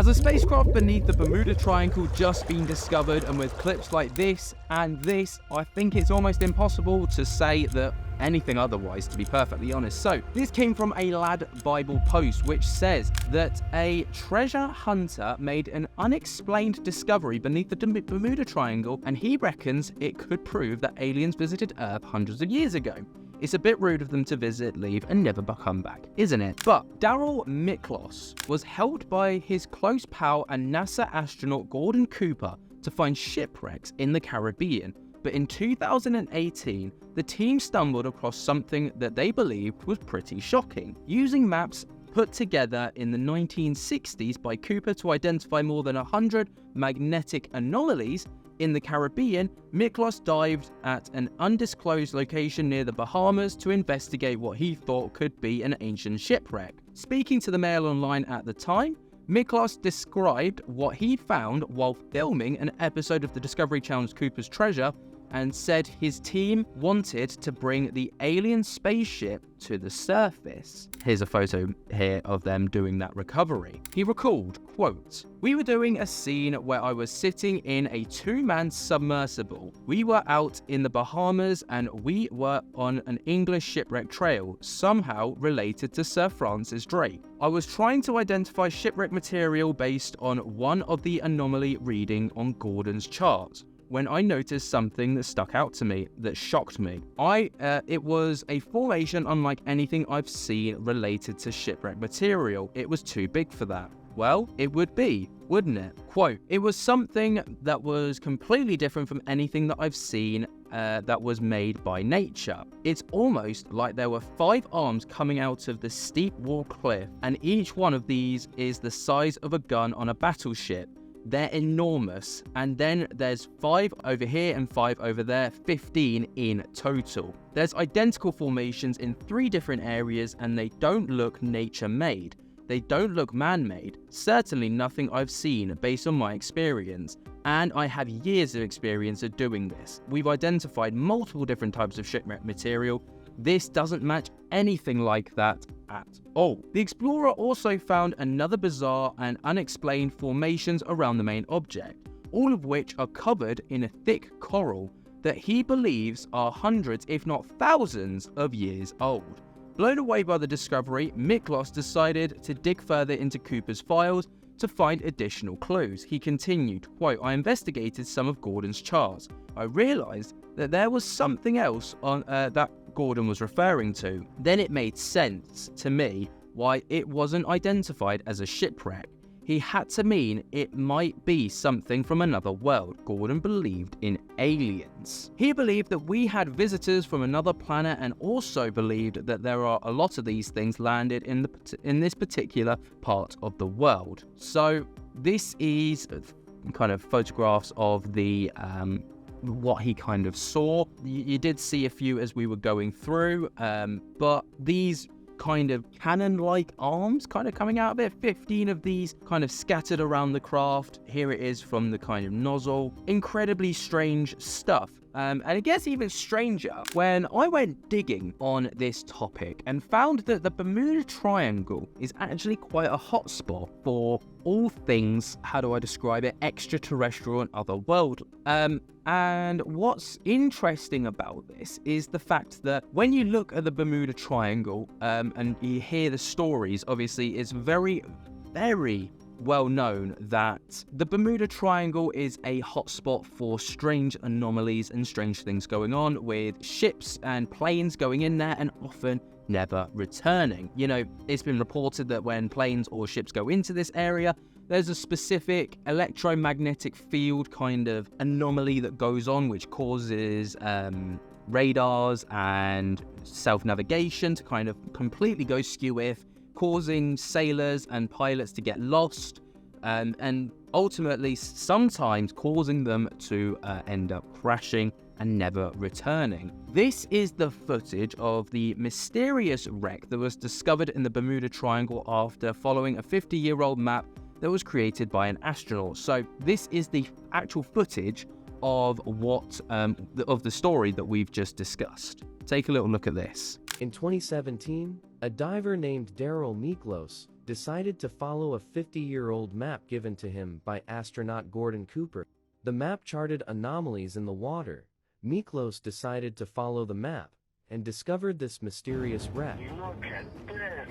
Has a spacecraft beneath the Bermuda Triangle just been discovered? And with clips like this and this, I think it's almost impossible to say that anything otherwise, to be perfectly honest. So this came from a Lad Bible post, which says that a treasure hunter made an unexplained discovery beneath the Bermuda Triangle, and he reckons it could prove that aliens visited Earth hundreds of years ago. It's a bit rude of them to visit, leave, and never come back, isn't it? But Darrell Miklos was helped by his close pal and NASA astronaut Gordon Cooper to find shipwrecks in the Caribbean. But in 2018, the team stumbled across something that they believed was pretty shocking. Using maps put together in the 1960s by Cooper to identify more than 100 magnetic anomalies in the Caribbean, Miklos dived at an undisclosed location near the Bahamas to investigate what he thought could be an ancient shipwreck. Speaking to the Mail Online at the time, Miklos described what he found while filming an episode of the Discovery Channel's Cooper's Treasure, and said his team wanted to bring the alien spaceship to the surface. Here's a photo here of them doing that recovery. He recalled, quote, "We were doing a scene where I was sitting in a two-man submersible. We were out in the Bahamas and we were on an English shipwreck trail, somehow related to Sir Francis Drake. I was trying to identify shipwreck material based on one of the anomaly reading on Gordon's chart, when I noticed something that stuck out to me, that shocked me. It was a formation unlike anything I've seen related to shipwreck material. It was too big for that." Well, it would be, wouldn't it? Quote, "It was something that was completely different from anything that I've seen that was made by nature. It's almost like there were 5 arms coming out of the steep wall cliff, and each one of these is the size of a gun on a battleship. They're enormous, and then there's 5 over here and 5 over there, 15 in total. There's identical formations in 3 different areas, and they don't look nature-made. They don't look man-made. Certainly nothing I've seen based on my experience, and I have years of experience of doing this. We've identified multiple different types of shipwreck material. This doesn't match anything like that at all." The explorer also found another bizarre and unexplained formations around the main object, all of which are covered in a thick coral that he believes are hundreds, if not thousands, of years old. Blown away by the discovery, Miklos decided to dig further into Cooper's files to find additional clues. He continued, quote, "I investigated some of Gordon's charts. I realized that there was something else on that Gordon was referring to. Then it made sense to me why it wasn't identified as a shipwreck. He had to mean it might be something from another world. Gordon believed in aliens. He believed that we had visitors from another planet, and also believed that there are a lot of these things landed in this particular part of the world." So this is kind of photographs of the what he kind of saw. You did see a few as we were going through, but these kind of cannon-like arms kind of coming out of it, 15 of these kind of scattered around the craft. Here it is from the kind of nozzle. Incredibly strange stuff. And it gets even stranger when I went digging on this topic and found that the Bermuda Triangle is actually quite a hotspot for all things, how do I describe it, extraterrestrial and otherworldly. And what's interesting about this is the fact that when you look at the Bermuda Triangle and you hear the stories, obviously it's very, very well known that the Bermuda Triangle is a hotspot for strange anomalies and strange things going on, with ships and planes going in there and often never returning. You know, it's been reported that when planes or ships go into this area, there's a specific electromagnetic field kind of anomaly that goes on, which causes radars and self-navigation to kind of completely go skew-if, causing sailors and pilots to get lost, and ultimately sometimes causing them to end up crashing and never returning. This is the footage of the mysterious wreck that was discovered in the Bermuda Triangle after following a 50-year-old map that was created by an astronaut. So this is the actual footage of what of the story that we've just discussed. Take a little look at this. In 2017, a diver named Darrell Miklos decided to follow a 50-year-old map given to him by astronaut Gordon Cooper. The map charted anomalies in the water. Miklos decided to follow the map and discovered this mysterious wreck. Look at this.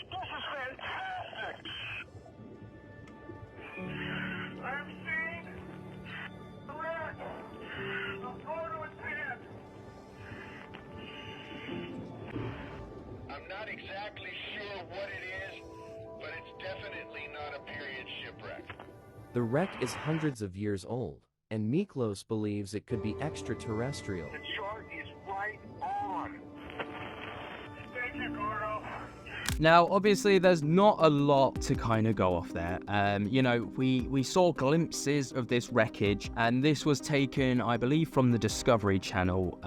This is fantastic. I'm seeing the wreck. The photo is here. I'm not exactly sure what it is, but it's definitely not a period shipwreck. The wreck is hundreds of years old, and Miklos believes it could be extraterrestrial. The chart is right on. Thank you, Gordo. Now, obviously, there's not a lot to kind of go off there. You know, we saw glimpses of this wreckage, and this was taken, I believe, from the Discovery Channel.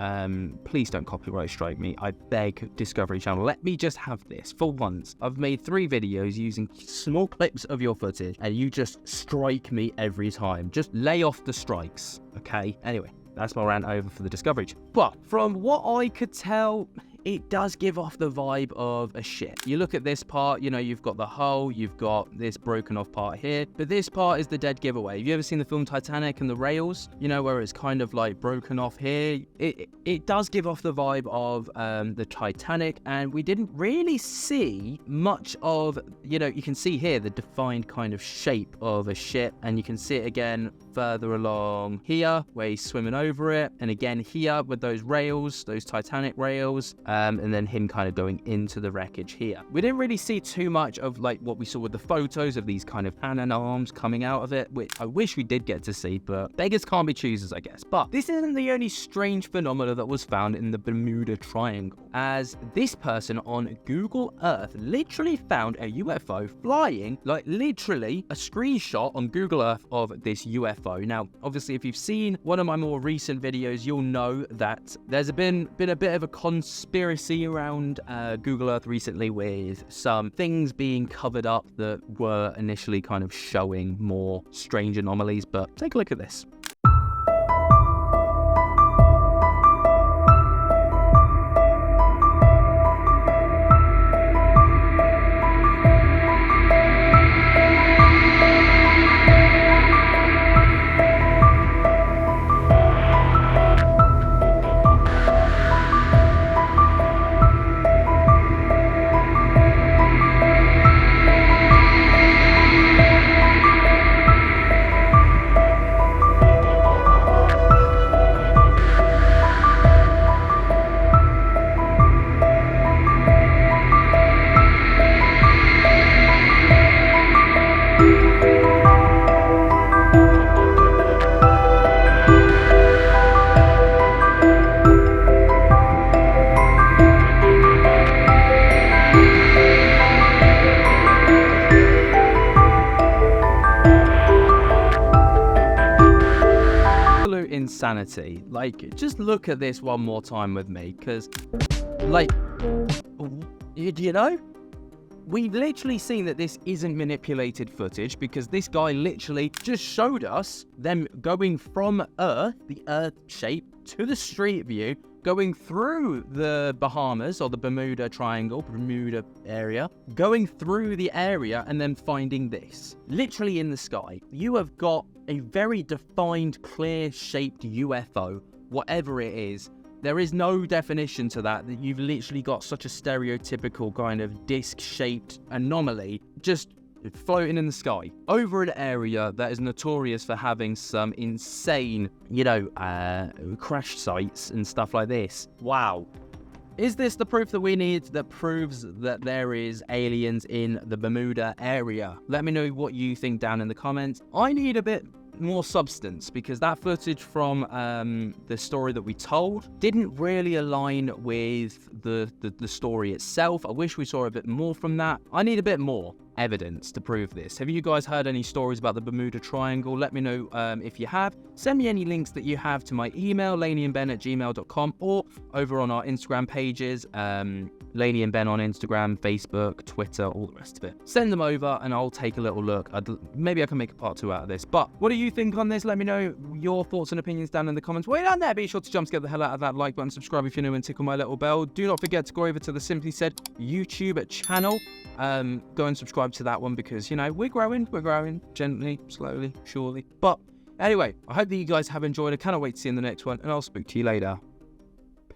Please don't copyright strike me. I beg, Discovery Channel. Let me just have this for once. I've made 3 videos using small clips of your footage, and you just strike me every time. Just lay off the strikes, okay? Anyway, that's my rant over for the Discovery Channel. But from what I could tell, it does give off the vibe of a ship. You look at this part, you know, you've got the hull, you've got this broken off part here, but this part is the dead giveaway. Have you ever seen the film Titanic and the rails? You know, where it's kind of like broken off here? It does give off the vibe of the Titanic, and we didn't really see much of, you know, you can see here the defined kind of shape of a ship, and you can see it again further along here where he's swimming over it, and again here with those rails, those Titanic rails, and then him kind of going into the wreckage here. We didn't really see too much of like what we saw with the photos of these kind of hand and arms coming out of it, which I wish we did get to see, but beggars can't be choosers, I guess. But this isn't the only strange phenomena that was found in the Bermuda Triangle, as this person on Google Earth literally found a UFO flying, like literally a screenshot on Google Earth of this UFO. Now, obviously, if you've seen one of my more recent videos, you'll know that there's been a bit of a conspiracy around Google Earth recently, with some things being covered up that were initially kind of showing more strange anomalies. But take a look at this. Insanity. Like, just look at this one more time with me, because, like, you know, we've literally seen that this isn't manipulated footage, because this guy literally just showed us them going from Earth, the Earth shape, to the street view, going through the Bahamas or the Bermuda Triangle, Bermuda area, going through the area, and then finding this literally in the sky. You have got a very defined, clear-shaped UFO, whatever it is. There is no definition to that you've literally got such a stereotypical kind of disc-shaped anomaly just floating in the sky over an area that is notorious for having some insane, you know, crash sites and stuff like this. Wow. Is this the proof that we need that proves that there is aliens in the Bermuda area? Let me know what you think down in the comments. I need a bit more substance, because that footage from the story that we told didn't really align with the story itself. I wish we saw a bit more from that. I need a bit more. evidence to prove this. Have you guys heard any stories about the Bermuda Triangle? Let me know if you have. Send me any links that you have to my email, laneyandben@gmail.com, or over on our Instagram pages, Laney and Ben on Instagram, Facebook, Twitter, all the rest of it. Send them over and I'll take a little look. Maybe I can make a part 2 out of this. But what do you think on this? Let me know your thoughts and opinions down in the comments. While you're down there, be sure to jump to get the hell out of that like button, subscribe if you're new, and tickle my little bell. Do not forget to go over to the Simply Said YouTube channel. Go and subscribe to that one because, you know, we're growing gently, slowly, surely. But anyway, I hope that you guys have enjoyed. I cannot wait to see you in the next one, and I'll speak to you later.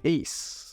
Peace.